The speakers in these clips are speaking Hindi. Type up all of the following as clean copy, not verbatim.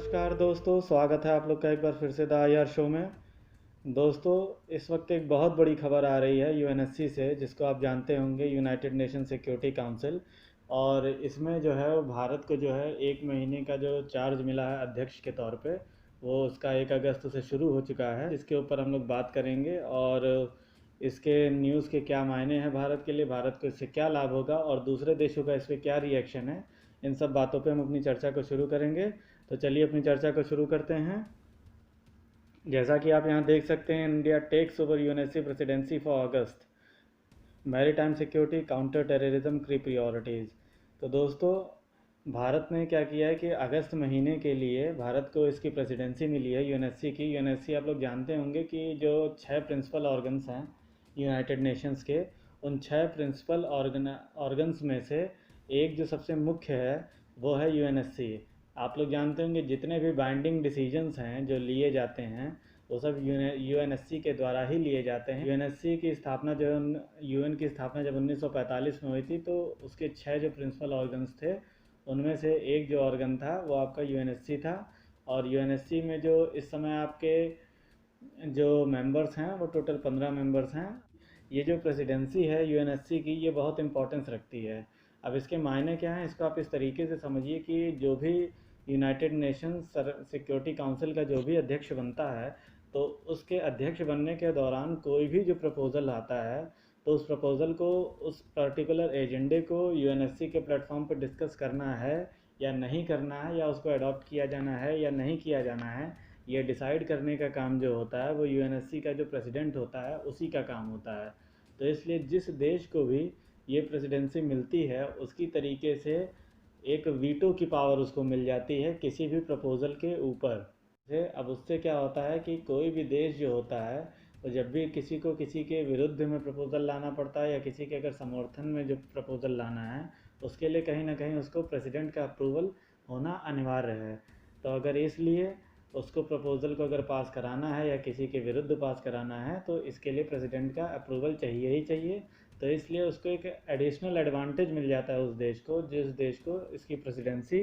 नमस्कार दोस्तों, स्वागत है आप लोग का एक बार फिर से द आईआर शो में। दोस्तों, इस वक्त एक बहुत बड़ी खबर आ रही है यूएनएससी से, जिसको आप जानते होंगे, यूनाइटेड नेशन सिक्योरिटी काउंसिल। और इसमें जो है वो भारत को जो है 1 महीने का जो चार्ज मिला है अध्यक्ष के तौर पे, वो उसका 1 अगस्त से शुरू हो चुका है। इसके ऊपर हम लोग बात करेंगे और इसके न्यूज़ के क्या मायने हैं भारत के लिए, भारत को इससे क्या लाभ होगा और दूसरे देशों का इस पर क्या रिएक्शन है। इन सब बातों पे हम अपनी चर्चा को शुरू करेंगे। तो चलिए अपनी चर्चा को शुरू करते हैं। जैसा कि आप यहाँ देख सकते हैं, India takes over UNSC presidency for August, maritime security, counter terrorism की प्रायोरिटीज़। तो दोस्तों, भारत ने क्या किया है कि अगस्त महीने के लिए भारत को इसकी प्रेसिडेंसी मिली है यूएनएससी की। यूएनएससी आप लोग जानते होंगे कि जो 6 प्रिंसिपल ऑर्गन्स हैं यूनाइटेड नेशंस के, उन 6 प्रिंसिपल ऑर्गन्स में से एक जो सबसे मुख्य है वो है यूएनएससी। आप लोग जानते होंगे जितने भी बाइंडिंग डिसीजंस हैं जो लिए जाते हैं वो सब यूएनएससी के द्वारा ही लिए जाते हैं। यूएनएससी की स्थापना जो यूएन की स्थापना जब 1945 में हुई थी, तो उसके 6 जो प्रिंसिपल ऑर्गन्स थे उनमें से एक जो ऑर्गन था वो आपका यूएनएससी था। और यूएनएससी में जो इस समय आपके जो मेंबर्स हैं वो टोटल 15 मेंबर्स हैं। ये जो प्रेसिडेंसी है यूएनएससी की, ये बहुत इंपॉर्टेंस रखती है। अब इसके मायने क्या हैं, इसको आप इस तरीके से समझिए कि जो भी यूनाइटेड नेशंस सिक्योरिटी काउंसिल का जो भी अध्यक्ष बनता है, तो उसके अध्यक्ष बनने के दौरान कोई भी जो प्रपोज़ल आता है, तो उस प्रपोज़ल को, उस पर्टिकुलर एजेंडे को यूएनएससी के प्लेटफॉर्म पर डिस्कस करना है या नहीं करना है, या उसको अडॉप्ट किया जाना है या नहीं किया जाना है, ये डिसाइड करने का काम जो होता है वो यूएनएससी का जो प्रेसिडेंट होता है उसी का काम होता है। तो इसलिए जिस देश को भी ये प्रेसिडेंसी मिलती है उसकी तरीके से एक वीटो की पावर उसको मिल जाती है किसी भी प्रपोज़ल के ऊपर से। अब उससे क्या होता है कि कोई भी देश जो होता है, तो जब भी किसी को किसी के विरुद्ध में प्रपोज़ल लाना पड़ता है या किसी के अगर समर्थन में जो प्रपोज़ल लाना है, उसके लिए कहीं ना कहीं उसको प्रेसिडेंट का अप्रूवल होना अनिवार्य है। तो अगर इसलिए उसको प्रपोज़ल को अगर पास कराना है या किसी के विरुद्ध पास कराना है, तो इसके लिए प्रेसिडेंट का अप्रूवल चाहिए ही चाहिए। तो इसलिए उसको एक एडिशनल एडवांटेज मिल जाता है उस देश को, जिस देश को इसकी प्रेसिडेंसी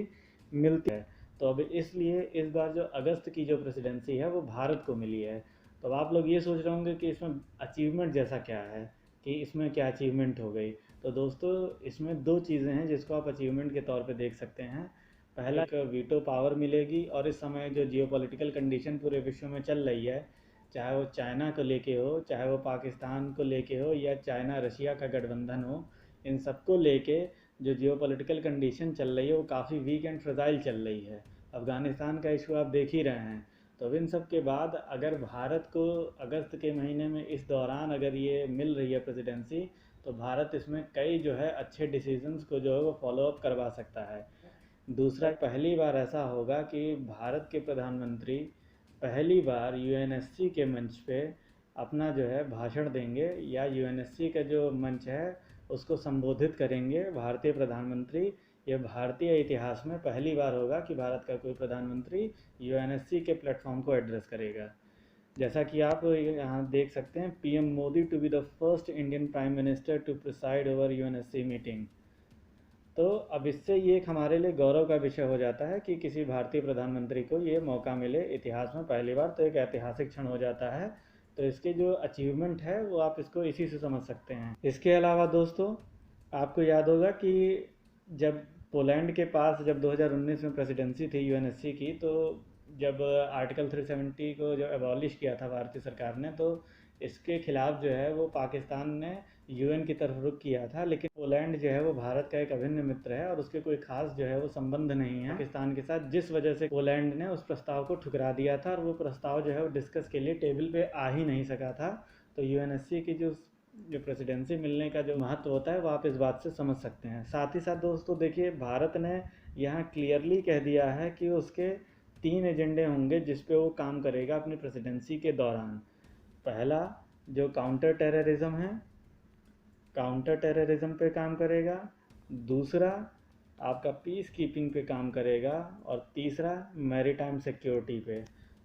मिलती है। तो अब इसलिए इस बार जो अगस्त की जो प्रेसिडेंसी है वो भारत को मिली है। तो अब आप लोग ये सोच रहे होंगे कि इसमें अचीवमेंट जैसा क्या है, कि इसमें क्या अचीवमेंट हो गई। तो दोस्तों, इसमें 2 चीज़ें हैं जिसको आप अचीवमेंट के तौर पे देख सकते हैं। पहला, एक वीटो पावर मिलेगी। और इस समय जो जियोपॉलिटिकल कंडीशन पूरे विश्व में चल रही है, चाहे वो चाइना को लेके हो, चाहे वो पाकिस्तान को लेके हो, या चाइना रशिया का गठबंधन हो, इन सबको लेके जो जियोपॉलिटिकल कंडीशन चल रही है वो काफ़ी वीक एंड फ्रजाइल चल रही है। अफ़गानिस्तान का इशू आप देख ही रहे हैं। तो अब इन सब के बाद अगर भारत को अगस्त के महीने में इस दौरान अगर ये मिल रही है प्रेसिडेंसी, तो भारत इसमें कई जो है अच्छे डिसीजंस को जो है वो फॉलो अप करवा सकता है। दूसरा, पहली बार ऐसा होगा कि भारत के प्रधानमंत्री पहली बार यूएनएससी के मंच पे अपना जो है भाषण देंगे, या यूएनएससी का जो मंच है उसको संबोधित करेंगे भारतीय प्रधानमंत्री। ये भारतीय इतिहास में पहली बार होगा कि भारत का कोई प्रधानमंत्री यूएनएससी के प्लेटफॉर्म को एड्रेस करेगा। जैसा कि आप यहाँ देख सकते हैं, PM Modi to be the first Indian prime minister to preside over UNSC meeting. तो अब इससे ये एक हमारे लिए गौरव का विषय हो जाता है कि किसी भारतीय प्रधानमंत्री को ये मौका मिले इतिहास में पहली बार, तो एक ऐतिहासिक क्षण हो जाता है। तो इसके जो अचीवमेंट है वो आप इसको इसी से समझ सकते हैं। इसके अलावा दोस्तों, आपको याद होगा कि जब पोलैंड के पास जब 2019 में प्रेसिडेंसी थी यूएनएससी की, तो जब आर्टिकल 370 को जो एबॉलिश किया था भारतीय सरकार ने, तो इसके खिलाफ जो है वो पाकिस्तान ने यूएन की तरफ रुख किया था। लेकिन पोलैंड जो है वो भारत का एक अभिन्न मित्र है और उसके कोई खास जो है वो संबंध नहीं है पाकिस्तान के साथ, जिस वजह से पोलैंड ने उस प्रस्ताव को ठुकरा दिया था और वो प्रस्ताव जो है वो डिस्कस के लिए टेबल पे आ ही नहीं सका था। तो यूएनएससी की जो प्रेसिडेंसी मिलने का जो महत्व होता है वो आप इस बात से समझ सकते हैं। साथ ही साथ दोस्तों देखिए, भारत ने यहाँ क्लियरली कह दिया है कि उसके 3 एजेंडे होंगे जिस पे वो काम करेगा अपनी प्रेसिडेंसी के दौरान। पहला, जो काउंटर टेररिज्म है, काउंटर टेररिज्म पे काम करेगा। दूसरा, आपका पीस कीपिंग पे काम करेगा। और तीसरा, मैरीटाइम सिक्योरिटी पे।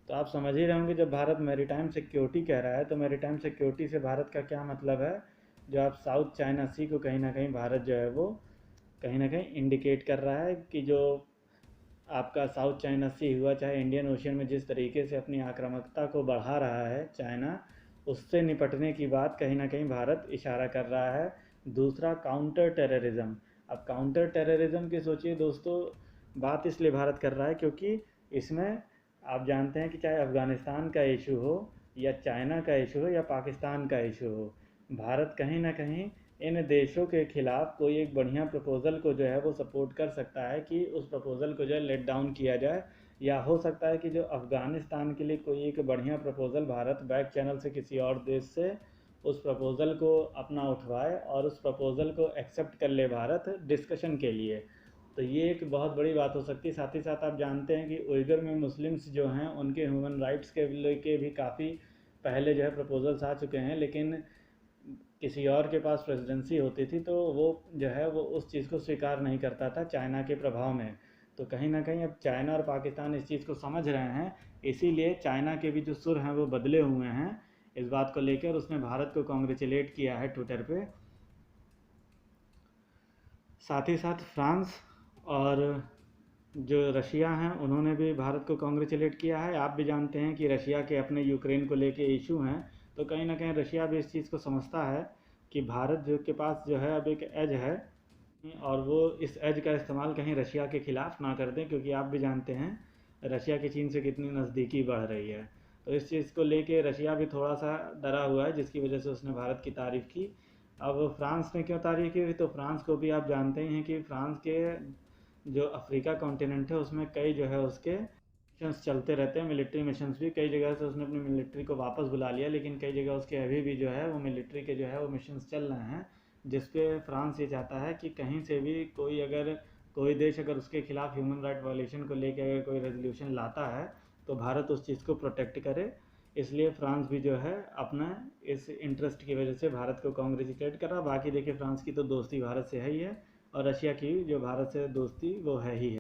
तो आप समझ ही रहे होंगे, जब भारत मैरीटाइम सिक्योरिटी कह रहा है तो मैरीटाइम सिक्योरिटी से भारत का क्या मतलब है। जो आप साउथ चाइना सी को कहीं ना कहीं भारत जो है वो कहीं ना कहीं इंडिकेट कर रहा है कि जो आपका साउथ चाइना सी हुआ, चाहे इंडियन ओशियन में जिस तरीके से अपनी आक्रामकता को बढ़ा रहा है चाइना, उससे निपटने की बात कहीं ना कहीं भारत इशारा कर रहा है। दूसरा, काउंटर टेररिज्म। अब काउंटर टेररिज्म की सोचिए दोस्तों, बात इसलिए भारत कर रहा है क्योंकि इसमें आप जानते हैं कि चाहे अफ़गानिस्तान का इशू हो या चाइना का इशू हो या पाकिस्तान का इशू हो, भारत कहीं ना कहीं इन देशों के खिलाफ कोई एक बढ़िया प्रपोज़ल को जो है वो सपोर्ट कर सकता है कि उस प्रपोज़ल को जो है लेट डाउन किया जाए, या हो सकता है कि जो अफ़गानिस्तान के लिए कोई एक बढ़िया प्रपोज़ल भारत बैक चैनल से किसी और देश से उस प्रपोज़ल को अपना उठवाए और उस प्रपोज़ल को एक्सेप्ट कर ले भारत डिस्कशन के लिए। तो ये एक बहुत बड़ी बात हो सकती है। साथ ही साथ आप जानते हैं कि उइगर में मुस्लिम्स जो हैं उनके ह्यूमन राइट्स के लेके भी काफ़ी पहले जो है प्रपोज़ल्स आ चुके हैं, लेकिन किसी और के पास प्रेसिडेंसी होती थी तो वो जो है वो उस चीज़ को स्वीकार नहीं करता था चाइना के प्रभाव में। तो कहीं ना कहीं अब चाइना और पाकिस्तान इस चीज़ को समझ रहे हैं, इसीलिए चाइना के भी जो सुर हैं वो बदले हुए हैं इस बात को लेकर। उसने भारत को कॉन्ग्रेचुलेट किया है ट्विटर पे। साथ ही साथ फ्रांस और जो रशिया हैं उन्होंने भी भारत को कॉन्ग्रेचुलेट किया है। आप भी जानते हैं कि रशिया के अपने यूक्रेन को लेके इशू हैं, तो कहीं ना कहीं रशिया भी इस चीज़ को समझता है कि भारत जो के पास जो है अब एक एज है, और वो इस एज का इस्तेमाल कहीं रशिया के ख़िलाफ़ ना कर दें, क्योंकि आप भी जानते हैं रशिया की चीन से कितनी नज़दीकी बढ़ रही है। तो इस चीज़ को लेके रशिया भी थोड़ा सा डरा हुआ है, जिसकी वजह से उसने भारत की तारीफ़ की। अब फ्रांस ने क्यों तारीफ़ की, तो फ्रांस को भी आप जानते ही हैं कि फ्रांस के जो अफ्रीका कॉन्टिनेंट है उसमें कई जो है उसके मिशंस चलते रहते हैं, मिलिट्री मिशंस भी। कई जगह से उसने अपनी मिलिट्री को वापस बुला लिया, लेकिन कई जगह उसके अभी भी जो है वो मिलिट्री के जो है वो मिशंस चल रहे हैं, जिस पे फ्रांस ये चाहता है कि कहीं से भी कोई देश अगर उसके खिलाफ ह्यूमन राइट वायलेशन को लेकर अगर कोई रेजोल्यूशन लाता है तो भारत उस चीज़ को प्रोटेक्ट करे। इसलिए फ्रांस भी जो है अपना इस इंटरेस्ट की वजह से भारत को कॉन्ग्रेचुलेट कर रहा। बाकी देखिए, फ्रांस की तो दोस्ती भारत से है ही है, और रशिया की जो भारत से दोस्ती वो है ही है।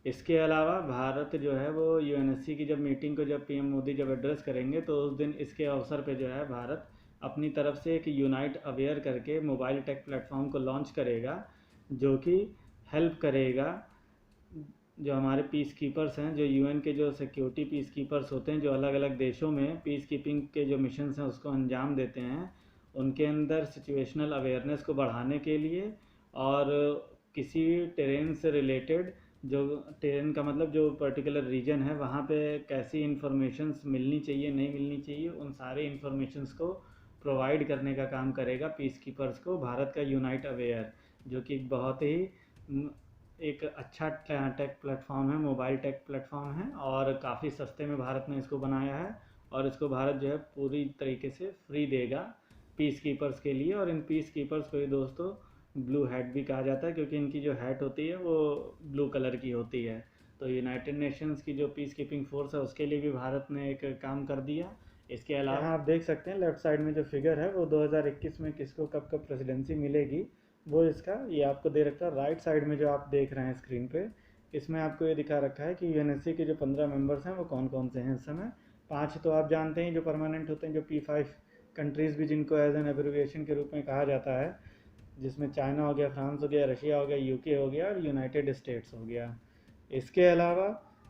इसके अलावा भारत जो है वो यूएनएससी की जब मीटिंग को जब पीएम मोदी जब एड्रेस करेंगे तो उस दिन इसके अवसर पे जो है भारत अपनी तरफ से एक यूनाइट अवेयर करके मोबाइल टेक प्लेटफॉर्म को लॉन्च करेगा, जो कि हेल्प करेगा जो हमारे पीस कीपर्स हैं, जो यूएन के जो सिक्योरिटी पीस कीपर्स होते हैं, जो अलग अलग देशों में पीस कीपिंग के जो मिशंस हैं उसको अंजाम देते हैं, उनके अंदर सिचुएशनल अवेयरनेस को बढ़ाने के लिए, और किसी टेरेन से रिलेटेड, जो टेरेन का मतलब जो पर्टिकुलर रीजन है वहाँ पे कैसी इन्फॉर्मेशंस मिलनी चाहिए नहीं मिलनी चाहिए, उन सारे इन्फॉर्मेशंस को प्रोवाइड करने का काम करेगा पीस कीपर्स को भारत का यूनाइट अवेयर, जो कि बहुत ही एक अच्छा टेक प्लेटफॉर्म है, मोबाइल टेक प्लेटफॉर्म है, और काफ़ी सस्ते में भारत ने इसको बनाया है, और इसको भारत जो है पूरी तरीके से फ्री देगा पीस कीपर्स के लिए। और इन पीस कीपर्स को ही दोस्तों ब्लू हैट भी कहा जाता है, क्योंकि इनकी जो हैट होती है वो ब्लू कलर की होती है। तो यूनाइटेड नेशंस की जो पीस कीपिंग फोर्स है उसके लिए भी भारत ने एक काम कर दिया। इसके अलावा आप देख सकते हैं लेफ़्ट साइड में जो फिगर है वो 2021 में किसको कब कब प्रेसिडेंसी मिलेगी, वो इसका ये आपको दे रखा है। राइट साइड में जो आप देख रहे हैं स्क्रीन पे, इसमें आपको ये दिखा रखा है कि यूएनएससी के जो 15 मेंबर्स हैं वो कौन कौन से हैं इस समय। 5 तो आप जानते हैं जो परमानेंट होते हैं, जो P5 कंट्रीज़ भी जिनको एज एन एब्रिविएशन के रूप में कहा जाता है, जिसमें चाइना हो गया, फ्रांस हो गया, रशिया हो गया, यूके हो गया और यूनाइटेड स्टेट्स हो गया। इसके अलावा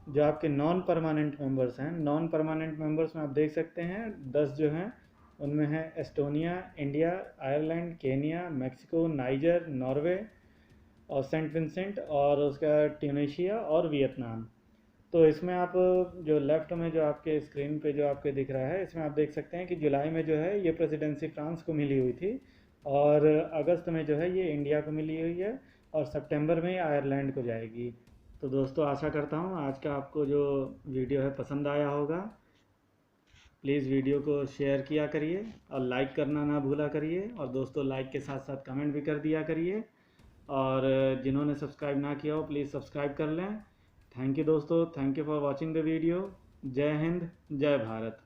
जो आपके नॉन परमानेंट मेंबर्स हैं, नॉन परमानेंट मेंबर्स में आप देख सकते हैं 10 जो हैं, उनमें है Estonia, India, Ireland, Kenya, Mexico, niger, Norway और सेंट विंसेंट, और उसका ट्यूनीशिया और वियतनाम। तो इसमें आप जो लेफ़्ट में जो आपके स्क्रीन पे जो आपके दिख रहा है, इसमें आप देख सकते हैं कि जुलाई में जो है ये प्रेसिडेंसी फ्रांस को मिली हुई थी, और अगस्त में जो है ये इंडिया को मिली हुई है, और सितंबर में ये आयरलैंड को जाएगी। तो दोस्तों आशा करता हूँ आज का आपको जो वीडियो है पसंद आया होगा। प्लीज़ वीडियो को शेयर किया करिए और लाइक करना ना भूला करिए, और दोस्तों लाइक के साथ साथ कमेंट भी कर दिया करिए, और जिन्होंने सब्सक्राइब ना किया हो प्लीज़ सब्सक्राइब कर लें। थैंक यू दोस्तों, thank you for watching the video. जय हिंद, जय भारत।